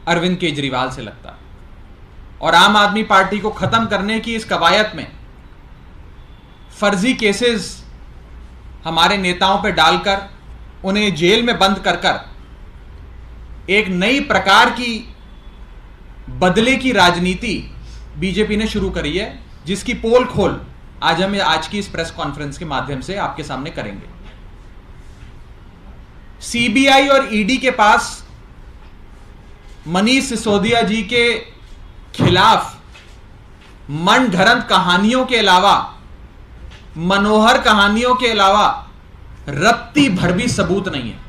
अरविंद केजरीवाल से लगता है। और आम आदमी पार्टी को खत्म करने की इस कवायद में फर्जी केसेस हमारे नेताओं पे डालकर उन्हें जेल में बंद कर कर एक नई प्रकार की बदले की राजनीति बीजेपी ने शुरू करी है, जिसकी पोल खोल आज हम आज की इस प्रेस कॉन्फ्रेंस के माध्यम से आपके सामने करेंगे। सीबीआई और ईडी के पास मनीष सिसोदिया जी के खिलाफ मनगढ़ंत कहानियों के अलावा, मनोहर कहानियों के अलावा रत्ती भर भी सबूत नहीं है।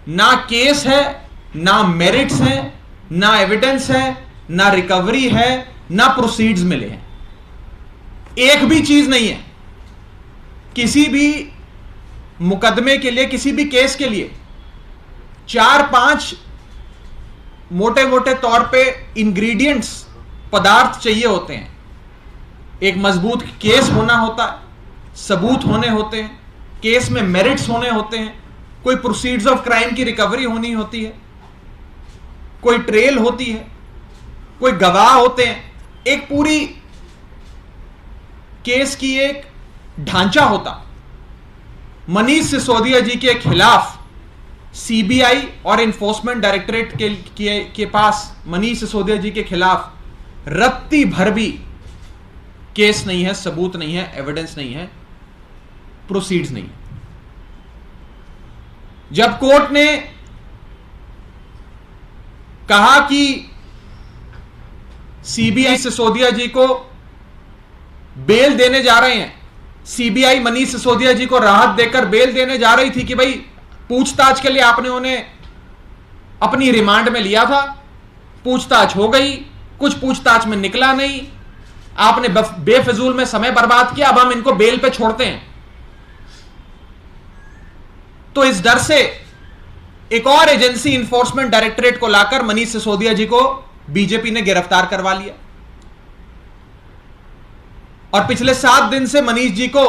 ना केस है, ना मेरिट्स है, ना एविडेंस है, ना रिकवरी है, ना प्रोसीड्स मिले हैं। एक भी चीज नहीं है। किसी भी मुकदमे के लिए, किसी भी केस के लिए 4-5 मोटे मोटे तौर पे इंग्रेडिएंट्स, पदार्थ चाहिए होते हैं। एक मजबूत केस होना होता है, सबूत होने होते हैं, केस में मेरिट्स होने होते हैं, कोई प्रोसीड्स ऑफ क्राइम की रिकवरी होनी होती है, कोई ट्रेल होती है, कोई गवाह होते हैं, एक पूरी केस की एक ढांचा होता। मनीष सिसोदिया जी के खिलाफ सीबीआई और इन्फोर्समेंट डायरेक्टरेट के पास मनीष सिसोदिया जी के खिलाफ रत्ती भर भी केस नहीं है, सबूत नहीं है, एविडेंस नहीं है, प्रोसीड्स नहीं है। जब कोर्ट ने कहा कि सीबीआई सिसोदिया जी को बेल देने जा रहे हैं, सीबीआई मनीष सिसोदिया जी को राहत देकर बेल देने जा रही थी कि भाई पूछताछ के लिए आपने उन्हें अपनी रिमांड में लिया था, पूछताछ हो गई, कुछ पूछताछ में निकला नहीं, आपने बेफिजूल में समय बर्बाद किया, अब हम इनको बेल पे छोड़ते हैं। तो इस डर से एक और एजेंसी इन्फोर्समेंट डायरेक्टरेट को लाकर मनीष सिसोदिया जी को बीजेपी ने गिरफ्तार करवा लिया। और पिछले 7 दिन से मनीष जी को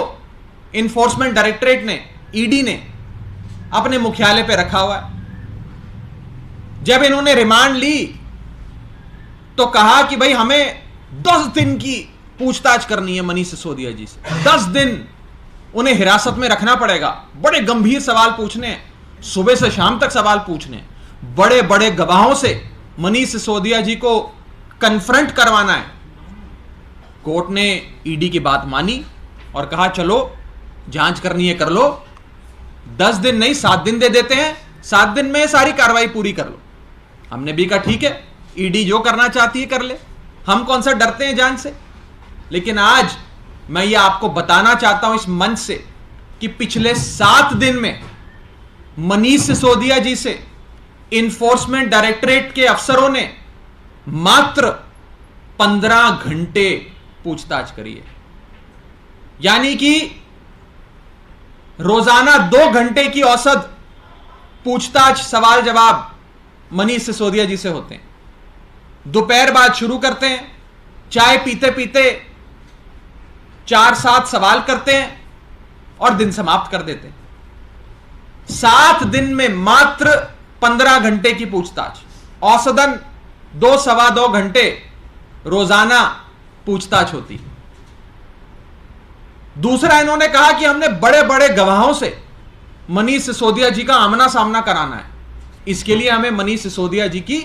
इन्फोर्समेंट डायरेक्टरेट ने, ईडी ने अपने मुख्यालय पे रखा हुआ है। जब इन्होंने रिमांड ली तो कहा कि भाई हमें 10 दिन की पूछताछ करनी है मनीष सिसोदिया जी से। 10 दिन उन्हें हिरासत में रखना पड़ेगा, बड़े गंभीर सवाल पूछने, सुबह से शाम तक सवाल पूछने, बड़े बड़े गवाहों से मनीष सिसोदिया जी को कन्फ्रंट करवाना है। कोर्ट ने ईडी की बात मानी और कहा चलो जांच करनी है कर लो, 10 दिन नहीं 7 दिन दे देते हैं, 7 दिन में सारी कार्रवाई पूरी कर लो। हमने भी कहा ठीक है, ईडी जो करना चाहती है कर ले, हम कौन सा डरते हैं जान से। लेकिन आज मैं ये आपको बताना चाहता हूं इस मंच से कि पिछले 7 दिन में मनीष सिसोदिया जी से इन्फोर्समेंट डायरेक्टरेट के अफसरों ने मात्र 15 घंटे पूछताछ करी है। यानी कि रोजाना 2 घंटे की औसत पूछताछ, सवाल जवाब मनीष सिसोदिया जी से होते हैं। दोपहर बाद शुरू करते हैं, चाय पीते पीते 4-7 सवाल करते हैं और दिन समाप्त कर देते हैं। 7 दिन में मात्र 15 घंटे की पूछताछ, औसतन 2-2.25 घंटे रोजाना पूछताछ होती है। दूसरा, इन्होंने कहा कि हमने बड़े बड़े गवाहों से मनीष सिसोदिया जी का आमना सामना कराना है, इसके लिए हमें मनीष सिसोदिया जी की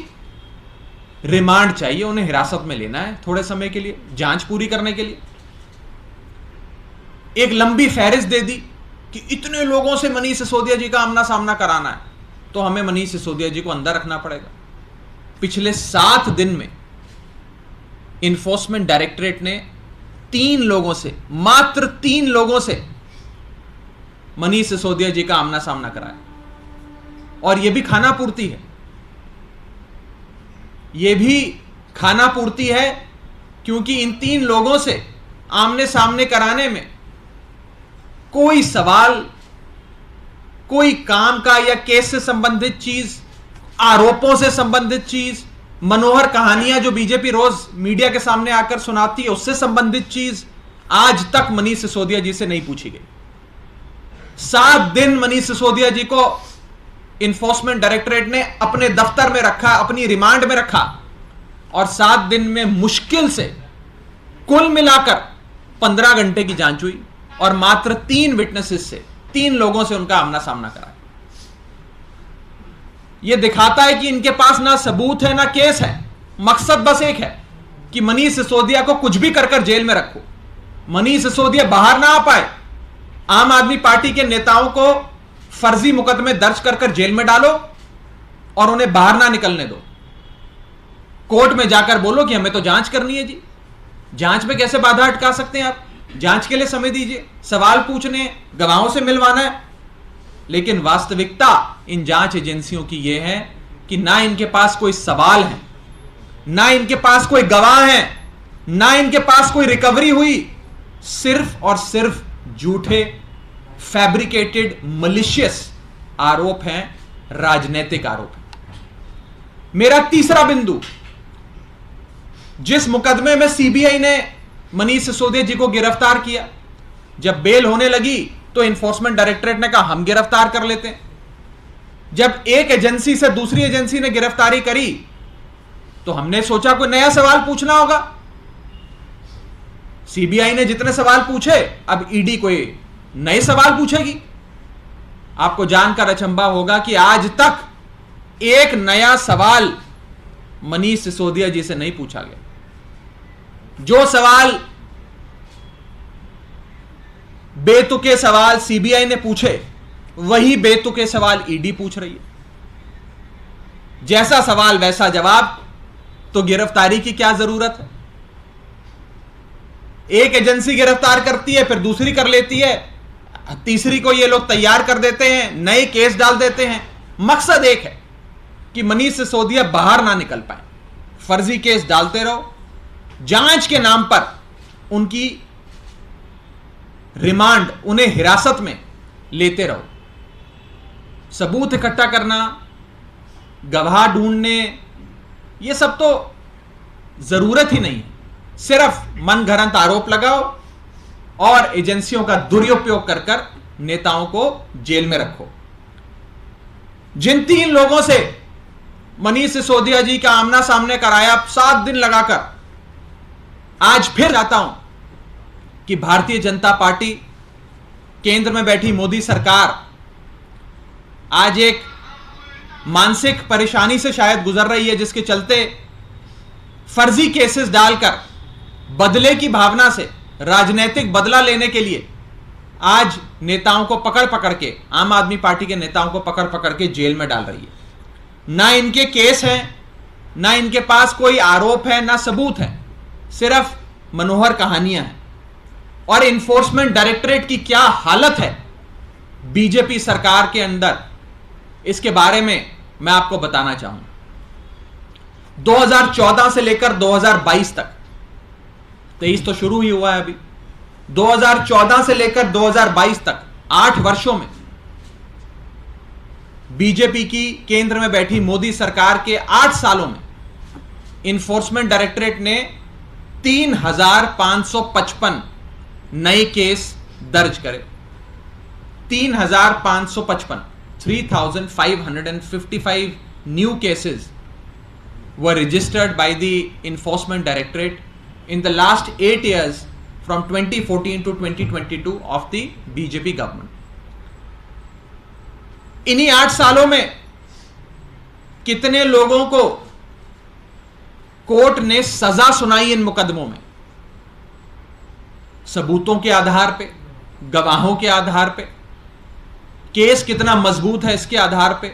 रिमांड चाहिए, उन्हें हिरासत में लेना है थोड़े समय के लिए, जांच पूरी करने के लिए। एक लंबी फहरिस्त दे दी कि इतने लोगों से मनीष सिसोदिया जी का आमना सामना कराना है, तो हमें मनीष सिसोदिया जी को अंदर रखना पड़ेगा। पिछले 7 दिन में इन्फोर्समेंट डायरेक्टरेट ने 3 लोगों से, मात्र 3 लोगों से मनीष सिसोदिया जी का आमना सामना कराया। और यह भी खाना पूर्ति है, यह भी खाना पूर्ति है, क्योंकि इन 3 लोगों से आमने सामने कराने में कोई सवाल, कोई काम का या केस से संबंधित चीज, आरोपों से संबंधित चीज, मनोहर कहानियां जो बीजेपी रोज मीडिया के सामने आकर सुनाती है उससे संबंधित चीज आज तक मनीष सिसोदिया जी से नहीं पूछी गई। 7 दिन मनीष सिसोदिया जी को इन्फोर्समेंट डायरेक्टरेट ने अपने दफ्तर में रखा, अपनी रिमांड में रखा और 7 दिन में मुश्किल से कुल मिलाकर 15 घंटे की जांच हुई और मात्र 3 विटनेसेस से, 3 लोगों से उनका आमना सामना करा। यह दिखाता है कि इनके पास ना सबूत है ना केस है, मकसद बस एक है कि मनीष सिसोदिया को कुछ भी कर जेल में रखो, मनीष सिसोदिया बाहर ना आ पाए, आम आदमी पार्टी के नेताओं को फर्जी मुकदमे दर्ज कर जेल में डालो और उन्हें बाहर ना निकलने दो। कोर्ट में जाकर बोलो कि हमें तो जांच करनी है जी, जांच में कैसे बाधा अटका सकते हैं आप, जांच के लिए समय दीजिए, सवाल पूछने, गवाहों से मिलवाना है। लेकिन वास्तविकता इन जांच एजेंसियों की यह है कि ना इनके पास कोई सवाल है, ना इनके पास कोई गवाह है, ना इनके पास कोई रिकवरी हुई, सिर्फ और सिर्फ झूठे, फैब्रिकेटेड, मलिशियस आरोप हैं, राजनीतिक आरोप हैं। मेरा तीसरा बिंदु, जिस मुकदमे में सीबीआई ने मनीष सिसोदिया जी को गिरफ्तार किया, जब बेल होने लगी तो इन्फोर्समेंट डायरेक्टरेट ने कहा हम गिरफ्तार कर लेते हैं। जब एक एजेंसी से दूसरी एजेंसी ने गिरफ्तारी करी तो हमने सोचा कोई नया सवाल पूछना होगा। सीबीआई ने जितने सवाल पूछे, अब ईडी कोई नए सवाल पूछेगी। आपको जानकर अचंभा होगा कि आज तक एक नया सवाल मनीष सिसोदिया जी से नहीं पूछा गया। जो सवाल बेतुके सवाल सीबीआई ने पूछे, वही बेतुके सवाल ईडी पूछ रही है। जैसा सवाल वैसा जवाब, तो गिरफ्तारी की क्या जरूरत है? एक एजेंसी गिरफ्तार करती है, फिर दूसरी कर लेती है, तीसरी को ये लोग तैयार कर देते हैं, नए केस डाल देते हैं। मकसद एक है कि मनीष सिसोदिया बाहर ना निकल पाए, फर्जी केस डालते रहो, जांच के नाम पर उनकी रिमांड, उन्हें हिरासत में लेते रहो। सबूत इकट्ठा करना, गवाह ढूंढने, यह सब तो जरूरत ही नहीं है। सिर्फ मनगढ़ंत आरोप लगाओ और एजेंसियों का दुरुपयोग कर नेताओं को जेल में रखो। जिन 3 लोगों से मनीष सिसोदिया जी का आमना सामने कराया 7 दिन लगाकर, आज फिर आता हूं कि भारतीय जनता पार्टी, केंद्र में बैठी मोदी सरकार आज एक मानसिक परेशानी से शायद गुजर रही है, जिसके चलते फर्जी केसेस डालकर बदले की भावना से, राजनीतिक बदला लेने के लिए आज नेताओं को पकड़ पकड़ के, आम आदमी पार्टी के नेताओं को पकड़ पकड़ के जेल में डाल रही है। ना इनके केस हैं, ना इनके पास कोई आरोप है, ना सबूत है, सिर्फ मनोहर कहानियां हैं। और इन्फोर्समेंट डायरेक्टरेट की क्या हालत है बीजेपी सरकार के अंदर, इसके बारे में मैं आपको बताना चाहूंगा। 2014 से लेकर 2022 तक, 23 तो शुरू ही हुआ है अभी, 2014 से लेकर 2022 तक 8 वर्षों में बीजेपी की केंद्र में बैठी मोदी सरकार के 8 सालों में इन्फोर्समेंट डायरेक्टरेट ने 3,555 नए केस दर्ज करे। 3,555, 3,555 new cases were registered by the Enforcement Directorate in the last 8 years from 2014 to 2022 of the BJP government. इन्हीं 8 सालों में कितने लोगों को कोर्ट ने सजा सुनाई इन मुकदमों में? सबूतों के आधार पे, गवाहों के आधार पे, केस कितना मजबूत है इसके आधार पे।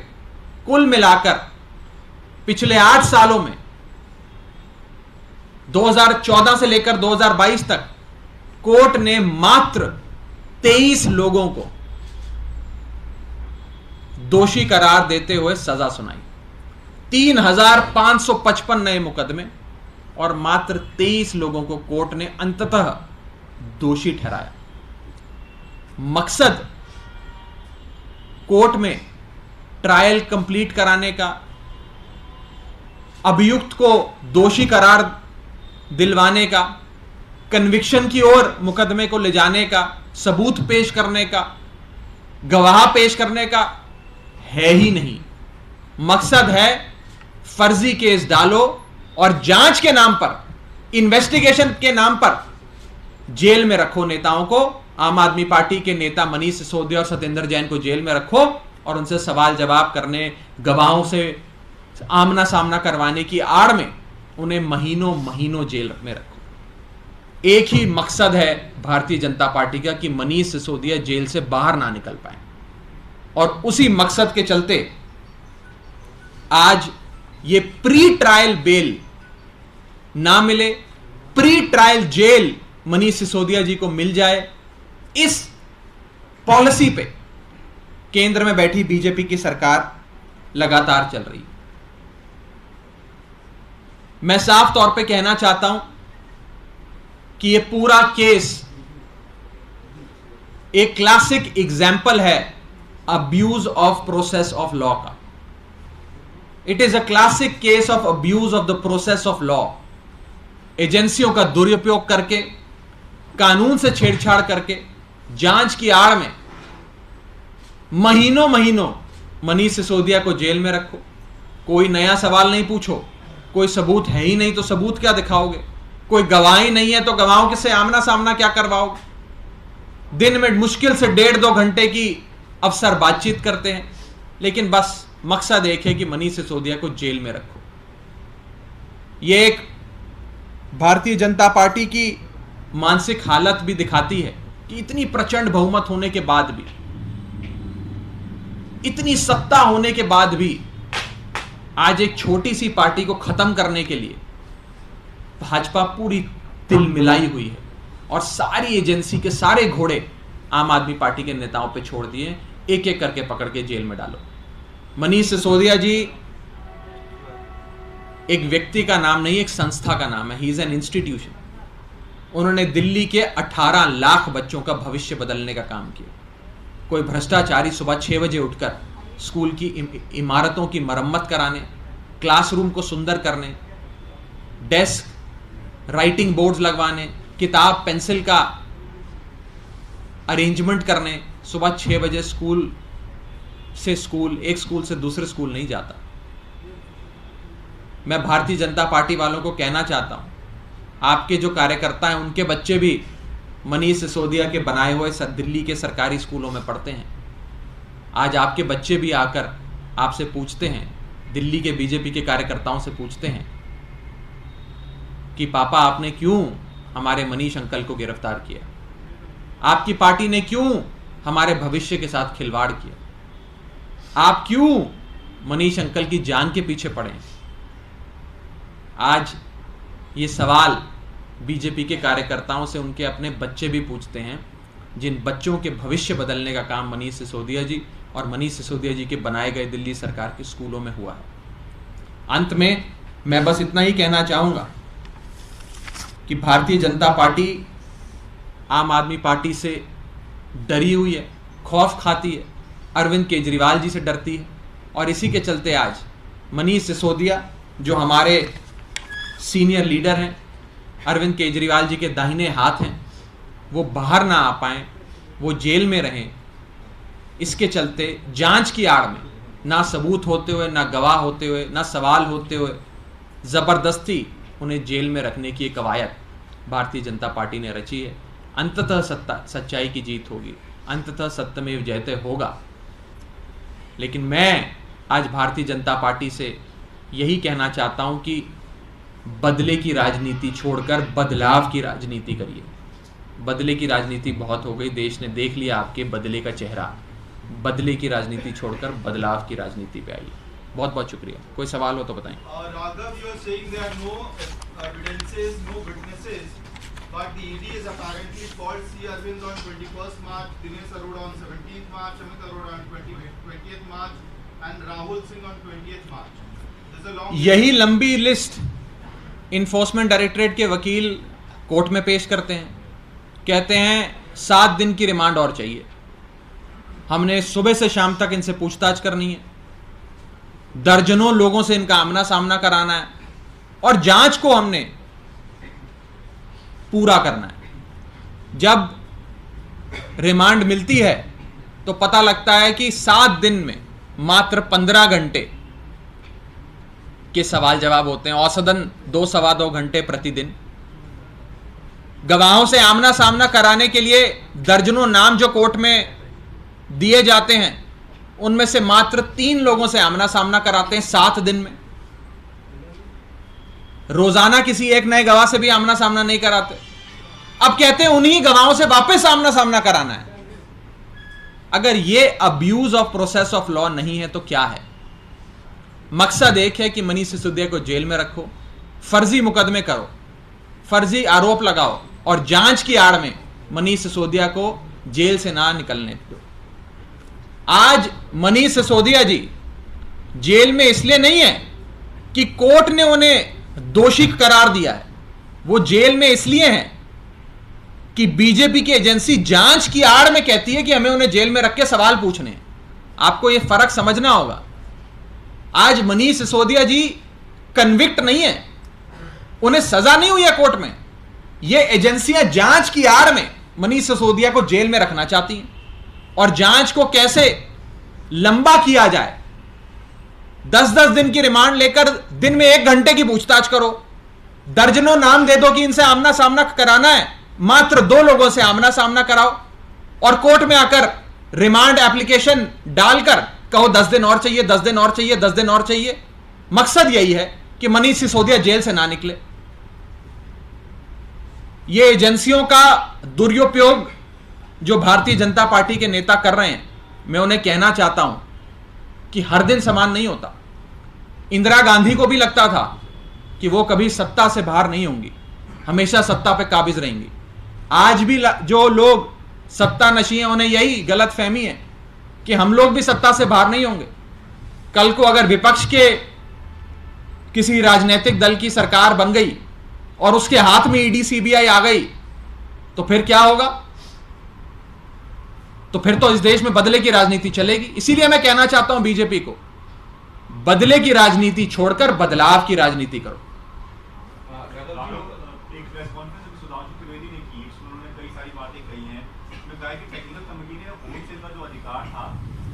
कुल मिलाकर पिछले 8 सालों में 2014 से लेकर 2022 तक कोर्ट ने मात्र 23 लोगों को दोषी करार देते हुए सजा सुनाई। 3,555 नए मुकदमे और मात्र 23 लोगों को कोर्ट ने अंततः दोषी ठहराया। मकसद कोर्ट में ट्रायल कंप्लीट कराने का, अभियुक्त को दोषी करार दिलवाने का, कन्विक्शन की ओर मुकदमे को ले जाने का, सबूत पेश करने का, गवाह पेश करने का है ही नहीं। मकसद है फर्जी केस डालो और जांच के नाम पर, इन्वेस्टिगेशन के नाम पर जेल में रखो नेताओं को। आम आदमी पार्टी के नेता मनीष सिसोदिया और सत्येंद्र जैन को जेल में रखो और उनसे सवाल जवाब करने, गवाहों से आमना सामना करवाने की आड़ में उन्हें महीनों महीनों जेल में रखो। एक ही मकसद है भारतीय जनता पार्टी का कि मनीष सिसोदिया जेल से बाहर ना निकल पाए, और उसी मकसद के चलते आज ये प्री ट्रायल बेल ना मिले, pre trial jail Manish Sisodia ji को मिल जाए, इस पॉलिसी पे केंद्र में बैठी बीजेपी की सरकार लगातार चल रही है। मैं साफ तौर पे कहना चाहता हूं कि यह पूरा केस एक क्लासिक एग्जाम्पल है abuse of process of law का। It is a classic case of abuse of the process of law. एजेंसियों का दुरुपयोग करके, कानून से छेड़छाड़ करके, जांच की आड़ में महीनों महीनों मनीष सिसोदिया को जेल में रखो। कोई नया सवाल नहीं पूछो, कोई सबूत है ही नहीं तो सबूत क्या दिखाओगे, कोई गवाही नहीं है तो गवाहों के से आमना सामना क्या करवाओगे। दिन में मुश्किल से 1.5-2 घंटे की अफसर बातचीत करते हैं, लेकिन बस मकसद एक है कि मनीष सिसोदिया को जेल में रखो। यह एक भारतीय जनता पार्टी की मानसिक हालत भी दिखाती है कि इतनी प्रचंड बहुमत होने के बाद भी, इतनी सत्ता होने के बाद भी आज एक छोटी सी पार्टी को खत्म करने के लिए भाजपा पूरी तिल मिलाई हुई है और सारी एजेंसी के सारे घोड़े आम आदमी पार्टी के नेताओं पे छोड़ दिए, एक एक करके पकड़ के जेल में डालो। मनीष सिसोदिया जी एक व्यक्ति का नाम नहीं, एक संस्था का नाम है। He is an institution. उन्होंने दिल्ली के 18 लाख बच्चों का भविष्य बदलने का काम किया। कोई भ्रष्टाचारी सुबह 6 बजे उठकर स्कूल की इमारतों की मरम्मत कराने, क्लासरूम को सुंदर करने, डेस्क, राइटिंग बोर्ड्स लगवाने, किताब पेंसिल का अरेंजमेंट करने, सुबह 6 बजे एक स्कूल से दूसरे स्कूल नहीं जाता। मैं भारतीय जनता पार्टी वालों को कहना चाहता हूं, आपके जो कार्यकर्ता हैं उनके बच्चे भी मनीष सिसोदिया के बनाए हुए दिल्ली के सरकारी स्कूलों में पढ़ते हैं। आज आपके बच्चे भी आकर आपसे पूछते हैं, दिल्ली के बीजेपी के कार्यकर्ताओं से पूछते हैं कि पापा आपने क्यों हमारे मनीष अंकल को गिरफ्तार किया, आपकी पार्टी ने क्यों हमारे भविष्य के साथ खिलवाड़ किया, आप क्यों मनीष अंकल की जान के पीछे पड़े। आज ये सवाल बीजेपी के कार्यकर्ताओं से उनके अपने बच्चे भी पूछते हैं, जिन बच्चों के भविष्य बदलने का काम मनीष सिसोदिया जी और मनीष सिसोदिया जी के बनाए गए दिल्ली सरकार के स्कूलों में हुआ है। अंत में मैं बस इतना ही कहना चाहूंगा कि भारतीय जनता पार्टी आम आदमी पार्टी से डरी हुई है, खौफ खाती है, अरविंद केजरीवाल जी से डरती है, और इसी के चलते आज मनीष सिसोदिया जो हमारे सीनियर लीडर हैं, अरविंद केजरीवाल जी के दाहिने हाथ हैं, वो बाहर ना आ पाएं, वो जेल में रहें। इसके चलते जांच की आड़ में ना सबूत होते हुए, ना गवाह होते हुए, ना सवाल होते हुए ज़बरदस्ती उन्हें जेल में रखने की एक कवायद भारतीय जनता पार्टी ने रची है। अंततः सच्चाई की जीत होगी, अंततः सत्यमेव जयते होगा। लेकिन मैं आज भारतीय जनता पार्टी से यही कहना चाहता हूं कि बदले की राजनीति छोड़कर बदलाव की राजनीति करिए। बदले की राजनीति बहुत हो गई, देश ने देख लिया आपके बदले का चेहरा। बदले की राजनीति छोड़कर बदलाव की राजनीति पे आइए। बहुत बहुत शुक्रिया। कोई सवाल हो तो बताएं। Raghav, you are saying there are no evidences, no witnesses, but the ED has apparently called C. Arvind on 21st March, Dinesh Arora on 17th March, Amit Arora on 20th March, and Rahul Singh on 20th March. There's a long यही लंबी list enforcement directorate के वकील court में पेश करते हैं, कहते हैं 7 दिन की रिमांड और चाहिए। हमने सुबह से शाम तक इनसे पूछताछ करनी है, दर्जनों लोगों से इनका आमना सामना कराना है और जांच को हमने पूरा करना है। जब रिमांड मिलती है तो पता लगता है कि 7 दिन में मात्र 15 घंटे के सवाल जवाब होते हैं, औसतन 2 सवा 2 घंटे प्रतिदिन। गवाहों से आमना सामना कराने के लिए दर्जनों नाम जो कोर्ट में दिए जाते हैं, उनमें से मात्र 3 लोगों से आमना सामना कराते हैं 7 दिन में। रोजाना किसी एक नए गवाह से भी आमना सामना नहीं कराते। अब कहते हैं उन्हीं गवाहों से वापस आमना सामना कराना है। अगर यह abuse of process of law नहीं है तो क्या है? मकसद एक है कि मनीष सिसोदिया को जेल में रखो, फर्जी मुकदमे करो, फर्जी आरोप लगाओ और जांच की आड़ में मनीष सिसोदिया को जेल से ना निकलने दो। आज मनीष सिसोदिया जी जेल में इसलिए नहीं है कि कोर्ट ने उन्हें दोषी करार दिया है, वो जेल में इसलिए हैं कि बीजेपी की एजेंसी जांच की आड़ में कहती है कि हमें उन्हें जेल में रख के सवाल पूछने हैं। आपको यह फर्क समझना होगा। आज मनीष सिसोदिया जी कन्विक्ट नहीं है, उन्हें सजा नहीं हुई है कोर्ट में। ये एजेंसियां जांच की आड़ में मनीष सिसोदिया को जेल में रखना चाहती हैं और जांच को कैसे लंबा किया जाए। 10-10 दिन की रिमांड लेकर दिन में 1 घंटे की पूछताछ करो, दर्जनों नाम दे दो कि इनसे आमना सामना कराना है, मात्र 2 लोगों से आमना सामना कराओ और कोर्ट में आकर रिमांड एप्लीकेशन डालकर कहो 10 दिन और चाहिए, 10 दिन और चाहिए, 10 दिन और चाहिए। मकसद यही है कि मनीष सिसोदिया जेल से ना निकले। ये एजेंसियों का दुरुपयोग जो भारतीय जनता पार्टी के नेता कर रहे हैं, मैं उन्हें कहना चाहता हूं कि हर दिन समान नहीं होता। इंदिरा गांधी को भी लगता था कि वो कभी सत्ता से बाहर नहीं होंगी, हमेशा सत्ता पे काबिज रहेंगी। आज भी जो लोग सत्ता नशी हैं उन्हें यही गलत फहमी है कि हम लोग भी सत्ता से बाहर नहीं होंगे। कल को अगर विपक्ष के किसी राजनीतिक दल की सरकार बन गई और उसके हाथ में ईडी सीबीआई आ गई तो फिर क्या होगा? तो फिर तो इस देश में बदले की राजनीति चलेगी। इसीलिए मैं कहना चाहता हूं बीजेपी को, बदले की राजनीति छोड़कर बदलाव की राजनीति करो। एक प्रेस कॉन्फ्रेंस में सुधांशु त्रिवेदी ने की, उन्होंने कई सारी बातें कही हैं। उसमें कहा कि टेक्निकल कमेटी ने होलसेल का जो अधिकार था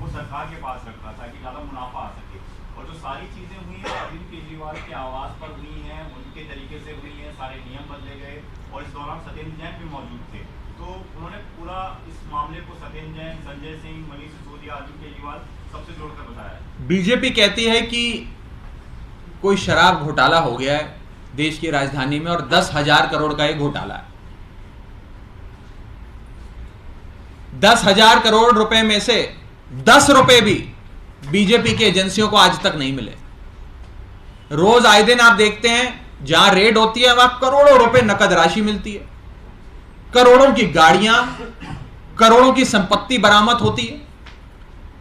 वो सरकार के पास रखा था कि ज्यादा मुनाफा आ सके, और जो सारी चीजें हुई हैं अरविंद केजरीवाल के आवाज पर हुई हैं, उनके तरीके से हुई हैं, सारे नियम बदले गए और इस दौरान सत्येंद्र जैन भी मौजूद थे। तो उन्होंने पूरा इस मामले को सत्येंद्र जैन, संजय सिंह, मनीष सिसोदिया, अरविंद केजरीवाल सबसे जोड़कर बताया। बीजेपी कहती है कि कोई शराब घोटाला हो गया है देश की राजधानी में और 10,000 करोड़ का एक घोटाला है। 10,000 करोड़ रुपए में से 10 रुपए भी बीजेपी की एजेंसियों को आज तक नहीं मिले। रोज आए दिन आप देखते हैं जहां रेड होती है वहां करोड़ों रुपए नकद राशि मिलती है, करोड़ों की गाड़ियां, करोड़ों की संपत्ति बरामद होती है।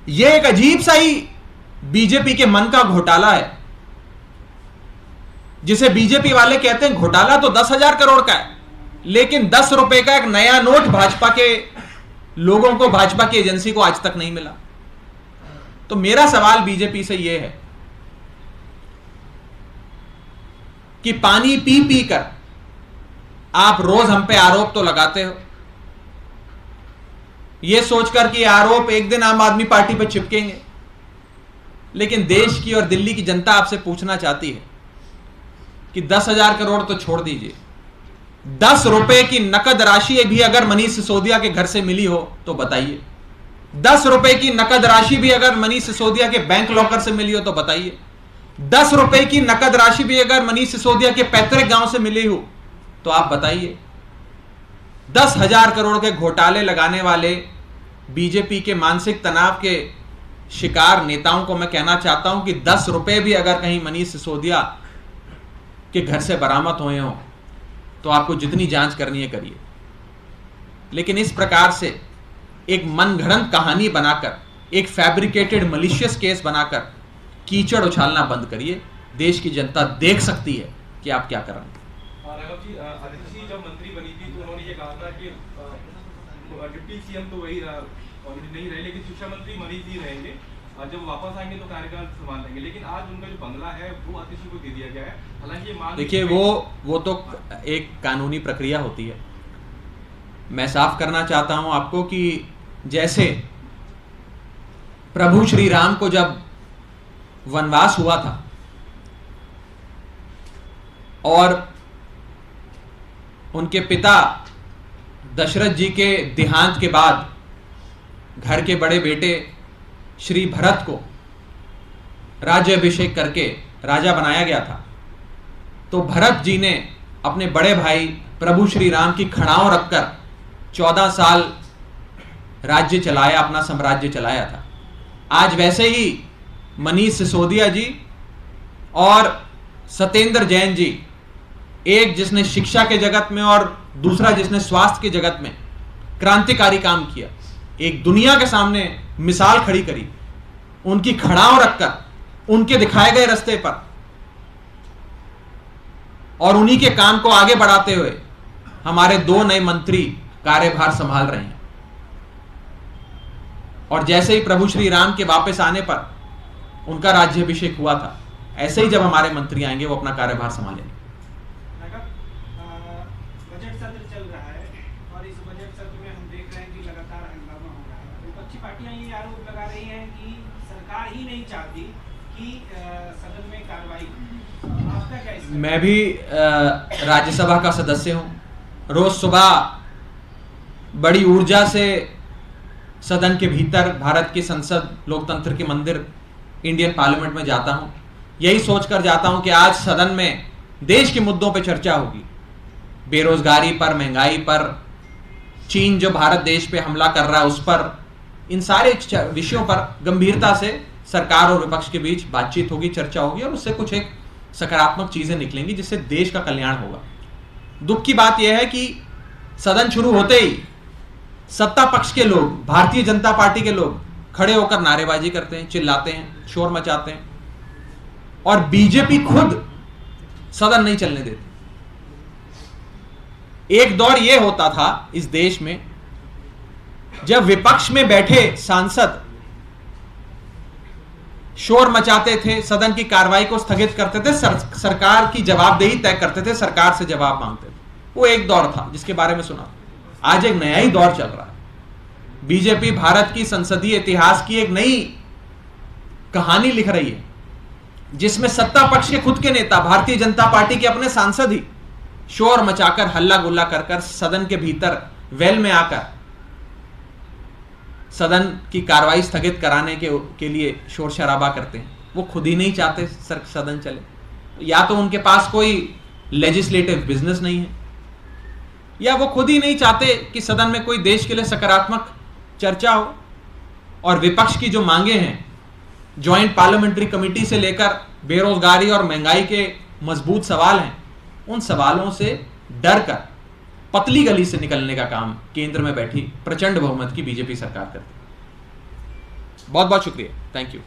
यह एक अजीब सा ही बीजेपी के मन का घोटाला है, जिसे बीजेपी वाले कहते हैं घोटाला तो 10,000 करोड़ का है, लेकिन 10 रुपए का एक नया नोट भाजपा के लोगों को, भाजपा की एजेंसी को आज तक नहीं मिला। तो मेरा सवाल बीजेपी से यह है कि पानी पी पी कर आप रोज हम पे आरोप तो लगाते हो, यह सोचकर कि आरोप एक दिन आम आदमी पार्टी पे चिपकेंगे, लेकिन देश की और दिल्ली की जनता आपसे पूछना चाहती है कि 10,000 करोड़ तो छोड़ दीजिए, 10 रुपए की नकद राशि भी अगर मनीष सिसोदिया के घर से मिली हो तो बताइए। 10 रुपए की नकद राशि भी अगर मनीष सिसोदिया के बैंक लॉकर से मिली हो तो बताइए। 10 रुपए की नकद राशि भी अगर मनीष सिसोदिया के पैतृक गांव से मिली हो तो आप बताइए। 10,000 करोड़ के घोटाले लगाने वाले बीजेपी के मानसिक तनाव के शिकार नेताओं को मैं कहना चाहता हूं कि 10 रुपए भी अगर कहीं मनीष सिसोदिया के घर से बरामद हुए हों तो आपको जितनी जांच करनी है करिए, लेकिन इस प्रकार से एक मनगढ़ंत कहानी बनाकर, एक फैब्रिकेटेड मलिशियस केस बनाकर कीचड़ उछालना बंद करिए। देश की जनता देख सकती है कि आप क्या कर रहे हैं। राघव जी, अदिति जी जब मंत्री बनी थी तो उन्होंने ये कहा था कि डिप्टी सीएम तो वही ऑलरेडी नहीं रहे, लेकिन शिक्षा मंत्री मनीष जी रहेंगे, जब वापस आएंगे तो कार्यकाल संभाल लेंगे। लेकिन आज उनका जो बंगला है वो अतिथि को दे दिया गया है। हालांकि ये मान, देखिए वो तो एक कानूनी प्रक्रिया होती है। मैं साफ करना चाहता हूं आपको कि जैसे प्रभु श्री राम को जब वनवास हुआ था और उनके पिता दशरथ जी के देहांत के बाद घर के बड़े बेटे श्री भरत को राज्याभिषेक करके राजा बनाया गया था। तो भरत जी ने अपने बड़े भाई प्रभु श्री राम की खड़ाओं रखकर 14 साल राज्य चलाया, अपना साम्राज्य चलाया था। आज वैसे ही मनीष सिसोदिया जी और सत्येंद्र जैन जी, एक जिसने शिक्षा के जगत में और दूसरा जिसने स्वास्थ्य के जगत में क्रांतिकारी काम किया, एक दुनिया के सामने मिसाल खड़ी करी, उनकी खड़ाओं रखकर उनके दिखाए गए रास्ते पर और उन्हीं के काम को आगे बढ़ाते हुए हमारे 2 नए मंत्री कार्यभार संभाल रहे हैं। और जैसे ही प्रभु श्री राम के वापस आने पर उनका राज्याभिषेक हुआ था, ऐसे ही जब हमारे मंत्री आएंगे वो अपना कार्यभार संभालेंगे। बजट सत्र चल रहा है और इस बजट सत्र में हम देख रहे हैं कि लगातार हंगामा हो रहा है। विपक्षी पार्टियां ये आरोप लगा रही हैं कि सरकार ही नहीं चाहती कि सदन में कार्रवाई हो। आपका क्या इसमें? मैं भी राज्यसभा का सदस्य हूं। रोज सुबह बड़ी ऊर्जा से सदन के भीतर भारत की संसद, लोकतंत्र के मंदिर, इंडियन पार्लियामेंट में जाता हूं, यही सोचकर जाता हूं कि आज सदन में देश के मुद्दों पर चर्चा होगी, बेरोजगारी पर, महंगाई पर, चीन जो भारत देश पे हमला कर रहा है उस पर, इन सारे विषयों पर गंभीरता से सरकार और विपक्ष के बीच बातचीत होगी, चर्चा होगी और उससे कुछ एक सकारात्मक चीजें निकलेंगी जिससे देश का कल्याण होगा। दुख की बात यह है कि सदन शुरू होते ही सत्ता पक्ष के लोग, भारतीय जनता पार्टी के लोग खड़े होकर नारेबाजी करते हैं, चिल्लाते हैं, शोर मचाते हैं और बीजेपी खुद सदन नहीं चलने देती। एक दौर यह होता था इस देश में जब विपक्ष में बैठे सांसद शोर मचाते थे, सदन की कार्रवाई को स्थगित करते थे, सरकार की जवाबदेही तय करते थे, सरकार से जवाब मांगते थे। वो एक दौर था जिसके बारे में सुना। आज एक नया ही दौर चल रहा है। बीजेपी भारत की संसदीय इतिहास की एक नई कहानी लिख रही है जिसमें सत्ता पक्ष के खुद के नेता, भारतीय जनता पार्टी के अपने सांसद ही शोर मचाकर, हल्ला गुल्ला कर सदन के भीतर वेल में आकर सदन की कार्रवाई स्थगित कराने के लिए शोर शराबा करते हैं। वो खुद ही नहीं चाहते सदन चले, या तो उनके पास कोई लेजिस्लेटिव बिजनेस नहीं है, या वो खुद ही नहीं चाहते कि सदन में कोई देश के लिए सकारात्मक चर्चा हो। और विपक्ष की जो मांगे हैं, ज्वाइंट पार्लियामेंट्री कमेटी से लेकर बेरोजगारी और महंगाई के मजबूत सवाल हैं, उन सवालों से डर कर पतली गली से निकलने का काम केंद्र में बैठी प्रचंड बहुमत की बीजेपी सरकार करती है। बहुत बहुत शुक्रिया, थैंक यू।